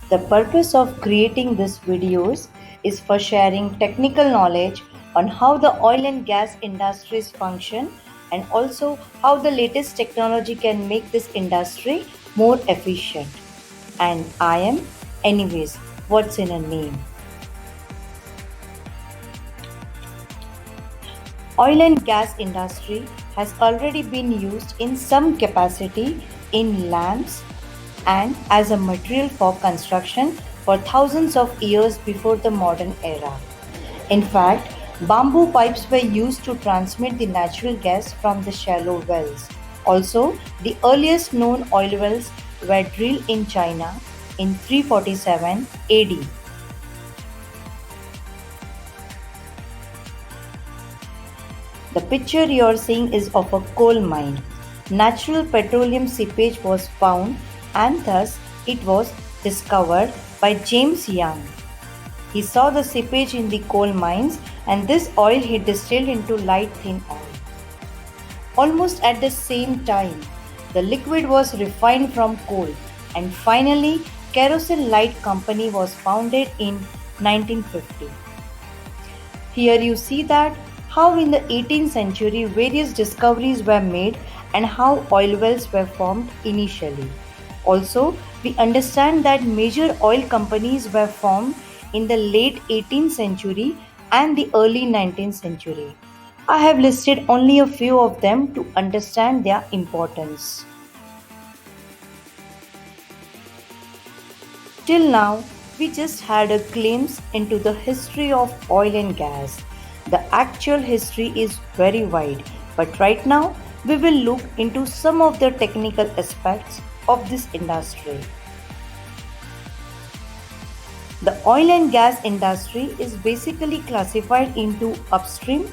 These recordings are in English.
The purpose of creating these videos is for sharing technical knowledge on how the oil and gas industries function and also how the latest technology can make this industry more efficient. And I am, anyways, what's in a name? Oil and gas industry has already been used in some capacity in lamps and as a material for construction for thousands of years before the modern era. In fact, bamboo pipes were used to transmit the natural gas from the shallow wells. Also, the earliest known oil wells were drilled in China in 347 AD. The picture you are seeing is of a coal mine. Natural petroleum seepage was found and thus it was discovered by James Young. He saw the seepage in the coal mines and this oil he distilled into light thin oil. Almost at the same time, the liquid was refined from coal and finally Kerosene Light Company was founded in 1950. Here you see that how in the 18th century various discoveries were made and how oil wells were formed initially. Also, we understand that major oil companies were formed in the late 18th century and the early 19th century. I have listed only a few of them to understand their importance. Till now, we just had a glimpse into the history of oil and gas. The actual history is very wide, but right now we will look into some of the technical aspects of this industry. The oil and gas industry is basically classified into upstream,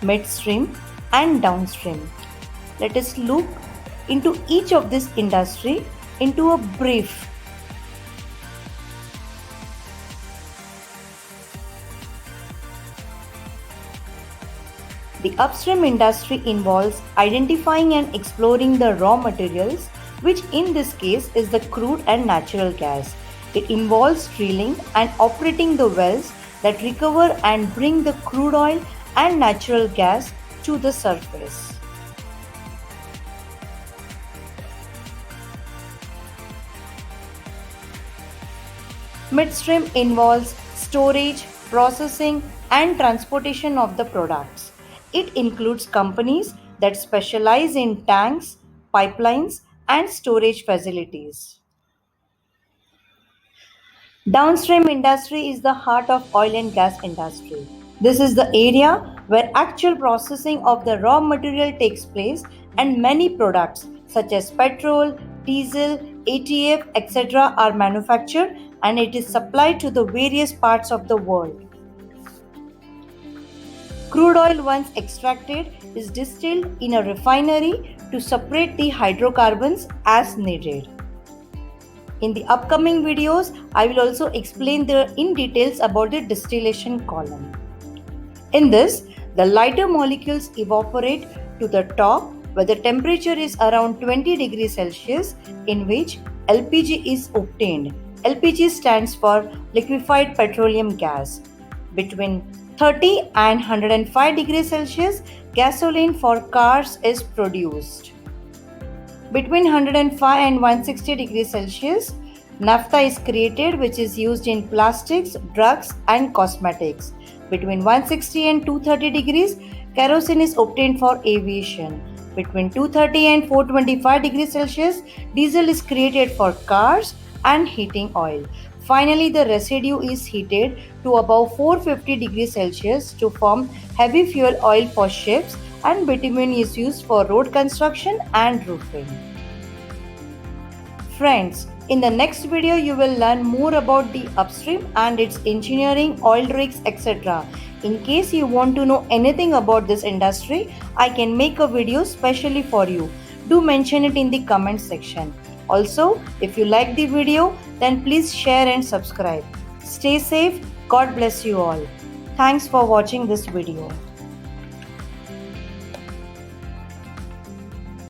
midstream, and downstream. Let us look into each of this industry into a brief. The upstream industry involves identifying and exploring the raw materials, which in this case is the crude and natural gas. It involves drilling and operating the wells that recover and bring the crude oil and natural gas to the surface. Midstream involves storage, processing, and transportation of the products. It includes companies that specialize in tanks, pipelines, and storage facilities. Downstream industry is the heart of oil and gas industry. This is the area where actual processing of the raw material takes place and many products such as petrol, diesel, ATF, etc. are manufactured and it is supplied to the various parts of the world. Crude oil once extracted is distilled in a refinery to separate the hydrocarbons as needed. In the upcoming videos, I will also explain in details about the distillation column. In this, the lighter molecules evaporate to the top where the temperature is around 20 degrees Celsius in which LPG is obtained. LPG stands for liquefied petroleum gas. Between 30 and 105 degrees Celsius, gasoline for cars is produced. Between 105 and 160 degrees Celsius, naphtha is created which is used in plastics, drugs and cosmetics. Between 160 and 230 degrees, kerosene is obtained for aviation. Between 230 and 425 degrees Celsius, diesel is created for cars and heating oil. Finally, the residue is heated to above 450 degrees Celsius to form heavy fuel oil for ships and bitumen is used for road construction and roofing. Friends, in the next video you will learn more about the upstream and its engineering, oil rigs, etc. In case you want to know anything about this industry, I can make a video specially for you. Do mention it in the comment section. Also, if you like the video, then please share and subscribe. Stay safe. God bless you all. Thanks for watching this video.